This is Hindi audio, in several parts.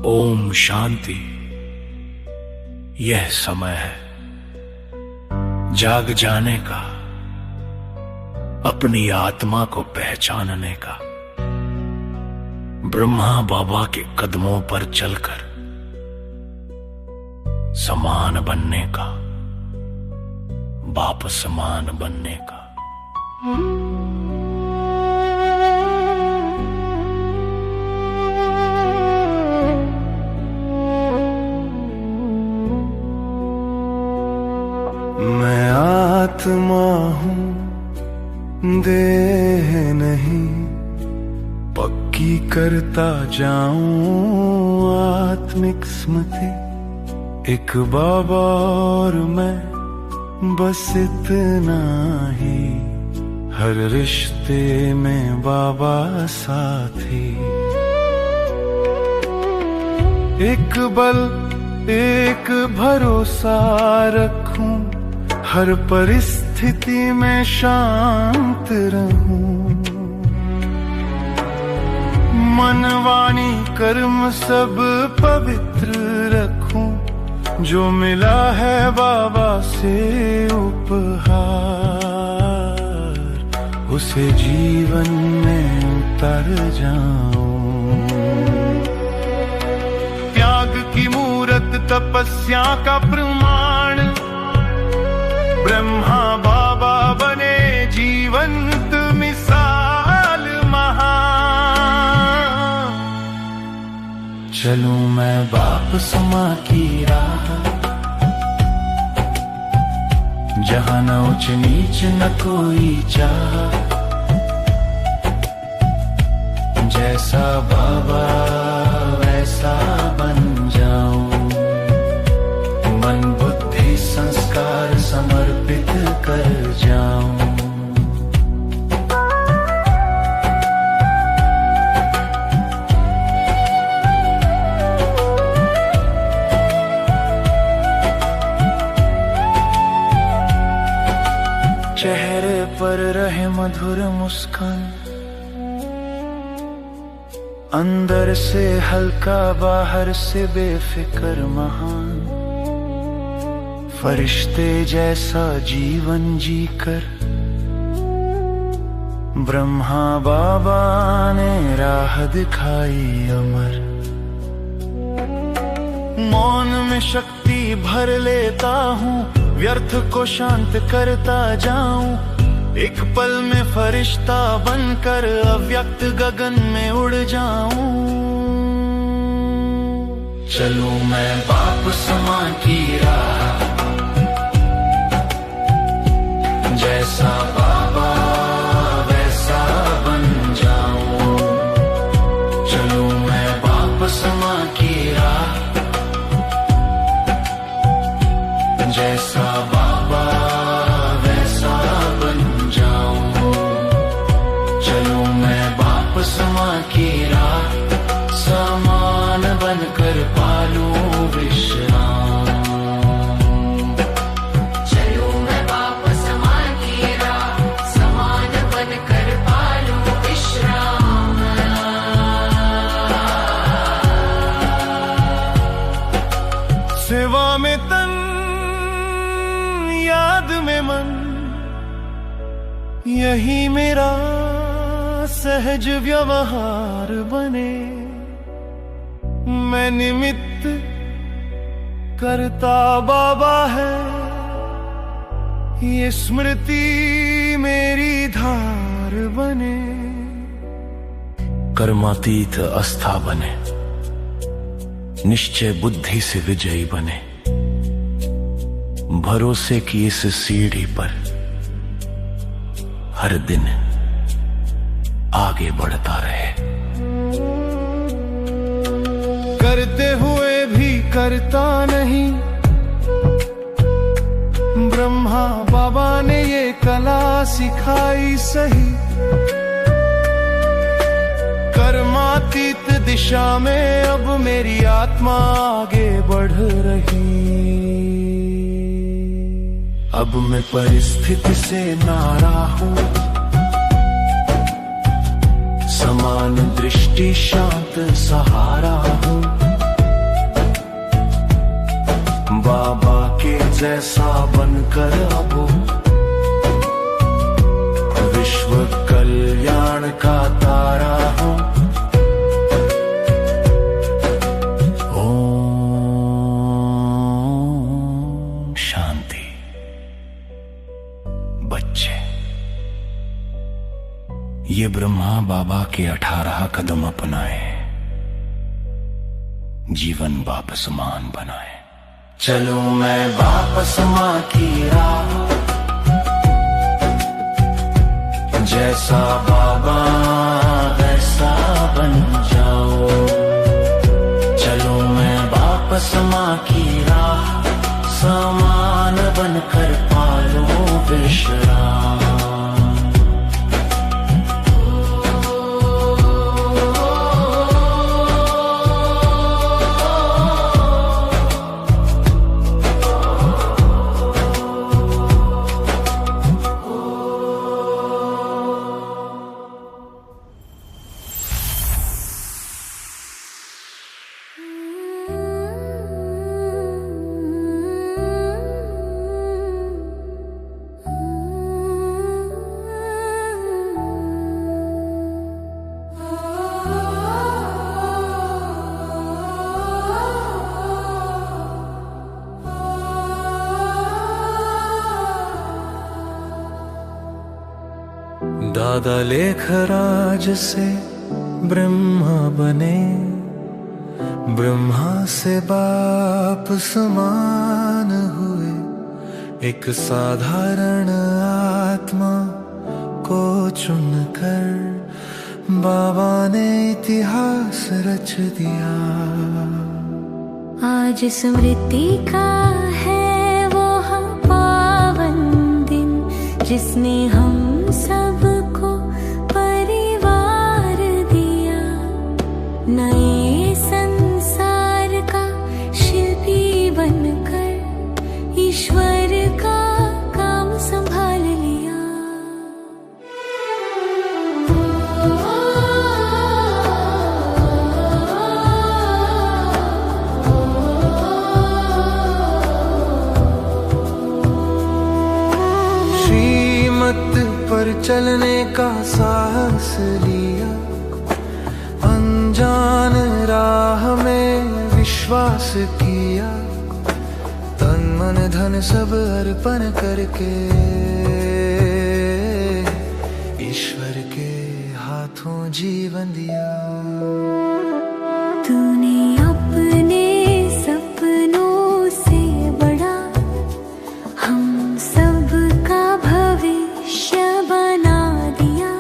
ओम शांति। यह समय है जाग जाने का, अपनी आत्मा को पहचानने का, ब्रह्मा बाबा के कदमों पर चलकर समान बनने का, बाप समान बनने का। मैं आत्मा हूँ, देह नहीं, पक्की करता जाऊं आत्मिक स्मृति। एक बाबा और मैं, बस इतना ही, हर रिश्ते में बाबा साथी। एक बल एक भरोसा रखूं, हर परिस्थिति में शांत रहूं। मन वाणी कर्म सब पवित्र रखूं, जो मिला है बाबा से उपहार, उसे जीवन में उतर जाऊं। त्याग की मूरत तपस्या का प्रमाण, ब्रह्मा बाबा बने जीवंत मिसाल महान। चलूं मैं बाप समा की राह, जहां न ऊंच नीच न कोई चाह। जैसा बाबा वैसा बन जाऊं, मन बुद्धि संस्कार समर्पित कर जाऊं। चेहरे पर रहे मधुर मुस्कान, अंदर से हल्का बाहर से बेफिक्र महान। फरिश्ते जैसा जीवन जीकर ब्रह्मा बाबा ने राह दिखाई अमर। मौन में शक्ति भर लेता हूँ, व्यर्थ को शांत करता जाऊं। एक पल में फरिश्ता बनकर अव्यक्त गगन में उड़ जाऊं। चलूं मैं बाप समा की राह, जैसा बाबा वैसा बन जाऊं। चलूं मैं बाप समा की राह, जैसा बाबा वैसा बन जाऊं। चलूं मैं बाप समा की राह, समान बनकर पालूं विश्राम। चलूं मैं बाप समा की राह, समान बनकर पालूं विश्राम। सेवा में तन, याद में मन, यही मेरा सहज व्यवहार बने। मैं निमित्त करता बाबा है, ये स्मृति मेरी धार बने। कर्मातीत आस्था बने, निश्चय बुद्धि से विजयी बने। भरोसे की इस सीढ़ी पर हर दिन आगे बढ़ता रहे। करते हुए भी करता नहीं, ब्रह्मा बाबा ने ये कला सिखाई सही। कर्मातीत दिशा में अब मेरी आत्मा आगे बढ़ रही। अब मैं परिस्थिति से नारा हूँ, समान दृष्टि शांत सहारा हूँ। बाबा के जैसा बनकर अब विश्व कल्याण का तारा हूँ। ओम शांति। बच्चे, ये ब्रह्मा बाबा के 18 कदम अपनाए, जीवन बाप समान बनाए। चलूं मैं बाप समान की राह, जैसा बाबा वैसा बन जाओ। चलूं मैं बाप समान की राह, समान बनकर पालो विश्राम। दादा लेखराज से ब्रह्मा बने, ब्रह्मा से बाप समान हुए। एक साधारण आत्मा को चुनकर बाबा ने इतिहास रच दिया। आज स्मृति का है वो हम पावन दिन, जिसने हम सबको परिवार दिया। नए संसार का शिल्पी बनकर ईश्वर का काम संभाल लिया। श्रीमत पर चलने का साहस लिया, अनजान राह में विश्वास किया। तन मन धन सब अर्पण करके ईश्वर के हाथों जीवन दिया। तूने अपने सपनों से बड़ा हम सबका भविष्य बना दिया।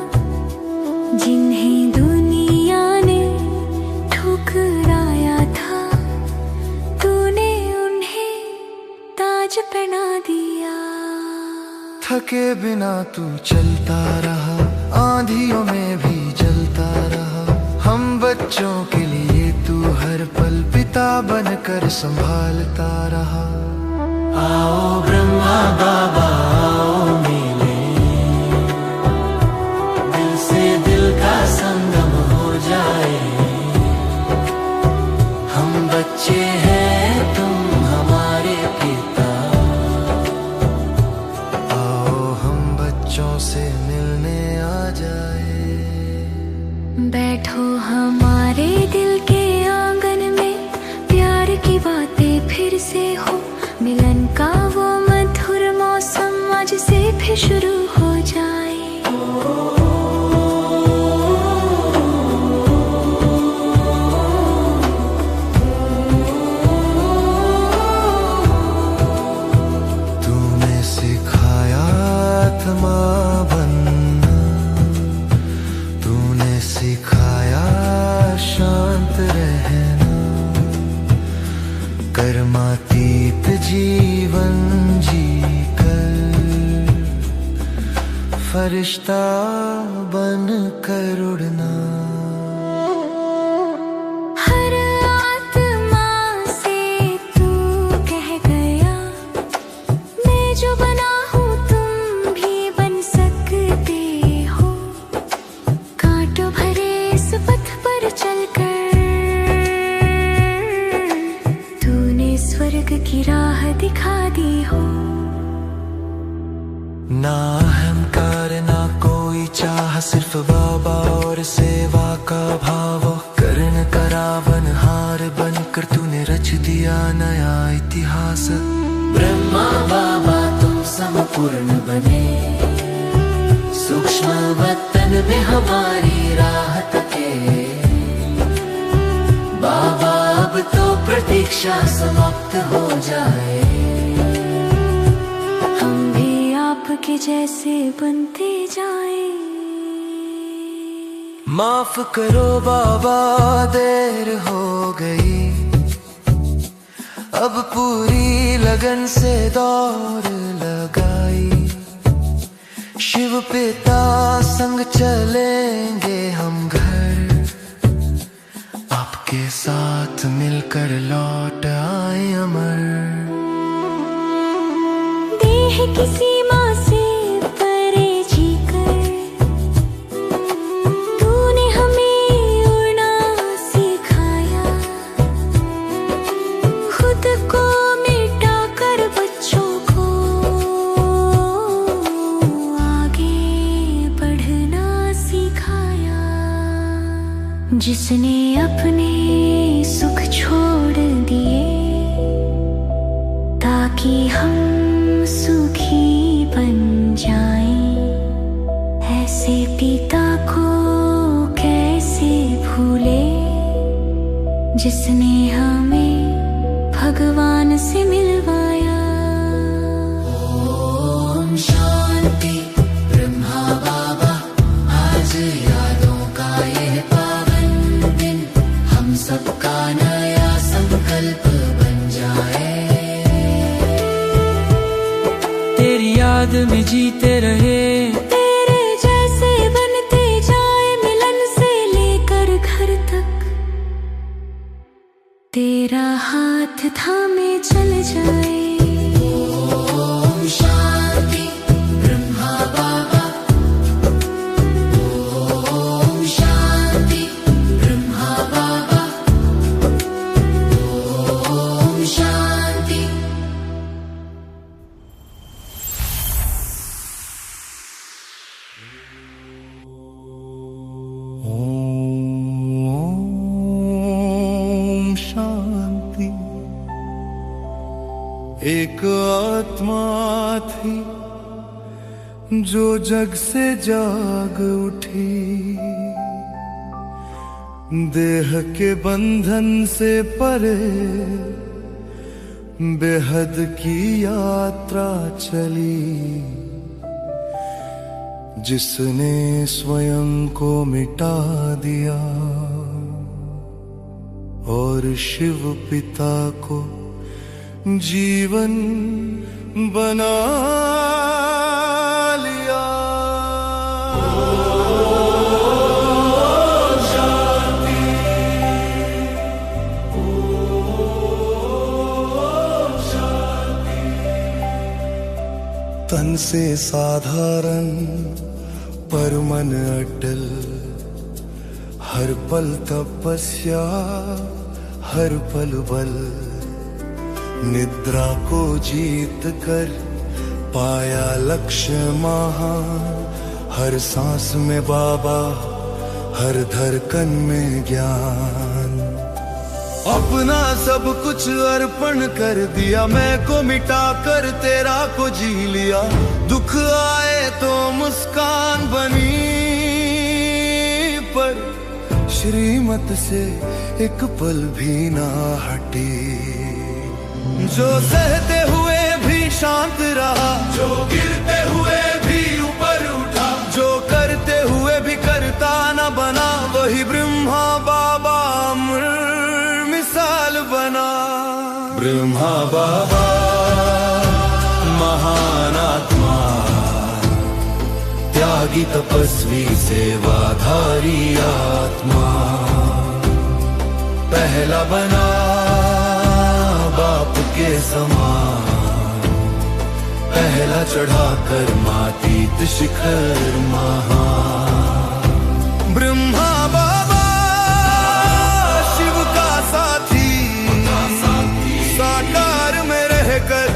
जिन्हें दुनिया ने ठुकराया था, तूने उन्हें ताज पहना दिया। थके बिना तू चलता रहा, आंधियों में भी जलता रहा। हम बच्चों के लिए तू हर पल पिता बनकर संभालता रहा। आओ ब्रह्मा बाबा आओ मिले, दिल से दिल का संगम हो जाए। हम बच्चे हैं तुम हमारे पिता, आओ हम बच्चों से मिलने आ जाए। बैठो हमारे दिल के आंगन में, प्यार की बातें फिर से हो। मिलन का वो मधुर मौसम आज से फिर शुरू हो जाए। तूने सिखाया आत्मा बनना, तूने सिखाया शांत रहना। कर्मातीत जीवन जीकर फरिश्ता बन कर उड़ना। ना अहंकार ना कोई चाह, सिर्फ बाबा और सेवा का भाव। कर्ण का रावण हार बनकर तूने रच दिया नया इतिहास। ब्रह्मा बाबा तुम संपूर्ण बने, सूक्ष्म वतन में हमारी राहत के। बाबा अब तो प्रतीक्षा समाप्त हो जाए, हम भी आपके जैसे बनते जाए। माफ करो बाबा देर हो गई, अब पूरी लगन से दौड़ लगाई। शिव पिता संग चलेंगे हम घर, आपके साथ मिलकर लौट आए अमर। देह की सीमा से परे जीकर तूने हमें उड़ना सिखाया। खुद को मिटाकर बच्चों को आगे बढ़ना सिखाया। जिसने अपने सुख छोड़ दिए ताकि हम सुखी बन जाएं, ऐसे पिता को कैसे भूले जिसने हमें भगवान से मिलवाया। ओम शांति। ब्रह्मा बाबा आज यादों का यह पावन दिन, हम सबका नया संकल्प बन जाए। तेरी याद में जीते रहे, तेरे जैसे बनते जाए, मिलन से लेकर घर तक तेरा हाथ थामे चल जाए। ओम शांति। ब्रह्मा बाबा ओम शांति। ब्रह्मा बाबा ओम शांति। ओम शांति। एक आत्मा थी जो जग से जाग उठी, देह के बंधन से परे बेहद की यात्रा चली। जिसने स्वयं को मिटा दिया और शिव पिता को जीवन बना लिया। तन से साधारण पर मन अटल, हर पल तपस्या हर पल बल। निद्रा को जीत कर पाया लक्ष्य महान, हर सांस में बाबा हर धड़कन में ज्ञान। अपना सब कुछ अर्पण कर दिया, मैं को मिटा कर तेरा को जी लिया। दुख आए तो मुस्कान बनी, पर श्रीमत से एक पल भी ना हटी। जो सहते हुए भी शांत रहा, जो गिरते हुए भी ऊपर उठा, जो करते हुए भी करता न बना, वही ब्रह्मा बाबा मिसाल बना। ब्रह्मा बाबा महान आत्मा, त्यागी तपस्वी सेवाधारी आत्मा। पहला बना बाप के समान, पहला चढ़ाकर मातीत शिखर महान। ब्रह्मा बाबा शिव का साथी, साकार में रहकर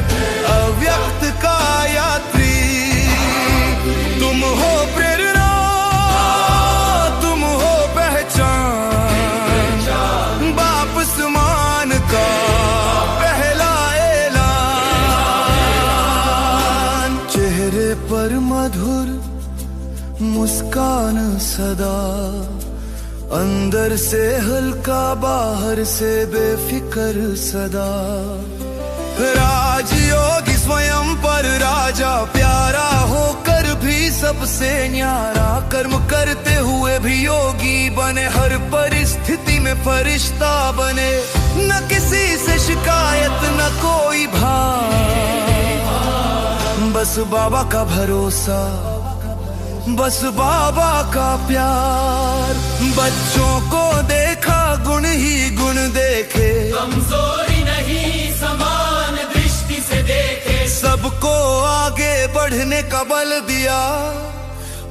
अव्यक्त का यात्री। मधुर मुस्कान सदा, अंदर से हल्का बाहर से बेफिक्र सदा। राजयोगी स्वयं पर राजा, प्यारा होकर भी सबसे न्यारा, कर्म करते हुए भी योगी बने, हर परिस्थिति में फरिश्ता बने, न किसी से शिकायत न कोई भाव, बस बाबा का भरोसा, बस बाबा का प्यार। बच्चों को देखा गुण ही गुण देखे, कमजोरी नहीं समान दृष्टि से देखे, सबको आगे बढ़ने का बल दिया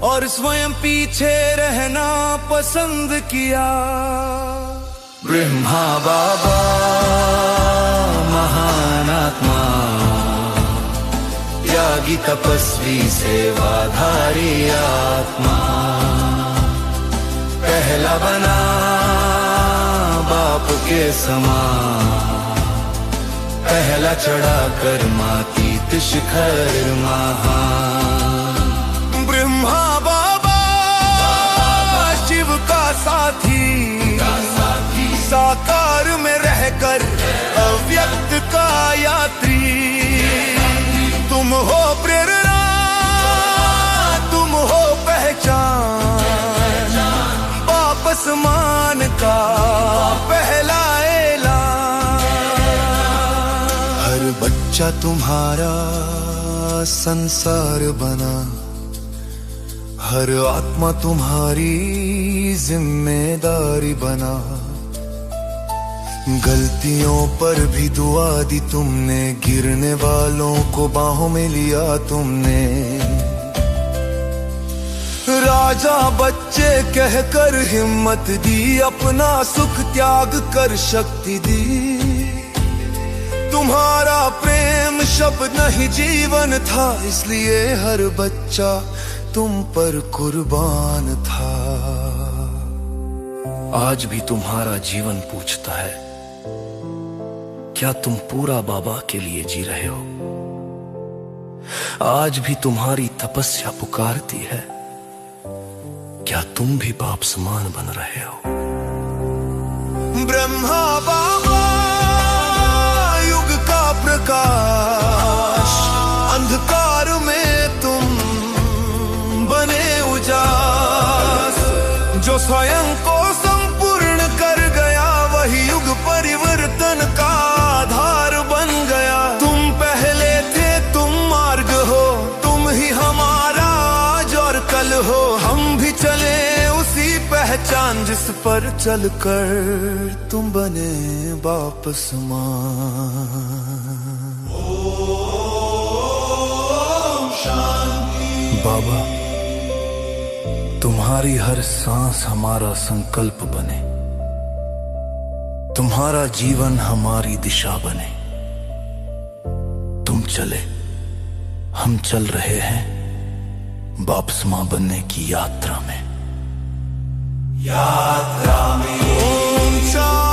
और स्वयं पीछे रहना पसंद किया। ब्रह्मा बाबा महान आत्मा, त्यागी तपस्वी सेवाधारी आत्मा, पहला बना बाप के समान, पहला चढ़ा कर मातीत शिखर महान। ब्रह्मा बाबा शिव का साथी, साकार में रहकर अव्यक्त का यात्री, तुम हो प्रेरणा, तुम हो पहचान, वापस मान का पहला ऐलान। हर बच्चा तुम्हारा संसार बना, हर आत्मा तुम्हारी जिम्मेदारी बना, गलतियों पर भी दुआ दी तुमने, गिरने वालों को बाहों में लिया तुमने। राजा बच्चे कहकर हिम्मत दी, अपना सुख त्याग कर शक्ति दी, तुम्हारा प्रेम शब्द नहीं जीवन था, इसलिए हर बच्चा तुम पर कुर्बान था। आज भी तुम्हारा जीवन पूछता है, क्या तुम पूरा बाबा के लिए जी रहे हो? आज भी तुम्हारी तपस्या पुकारती है, क्या तुम भी बाप समान बन रहे हो? ब्रह्मा बाबा युग का प्रकाश, अंधकार में तुम बने उजास, जो स्वयं को संपूर्ण कर गया, वही युग परिवर्तन का आधार बन गया। तुम पहले थे, तुम मार्ग हो, तुम ही हमारा आज और कल हो, हम भी चले उसी पहचान जिस पर चलकर तुम बने बाप समान। बाबा, तुम्हारी हर सांस हमारा संकल्प बने, तुम्हारा जीवन हमारी दिशा बने। तुम चले, हम चल रहे हैं बाप समान बनने की यात्रा में। ओम शांति।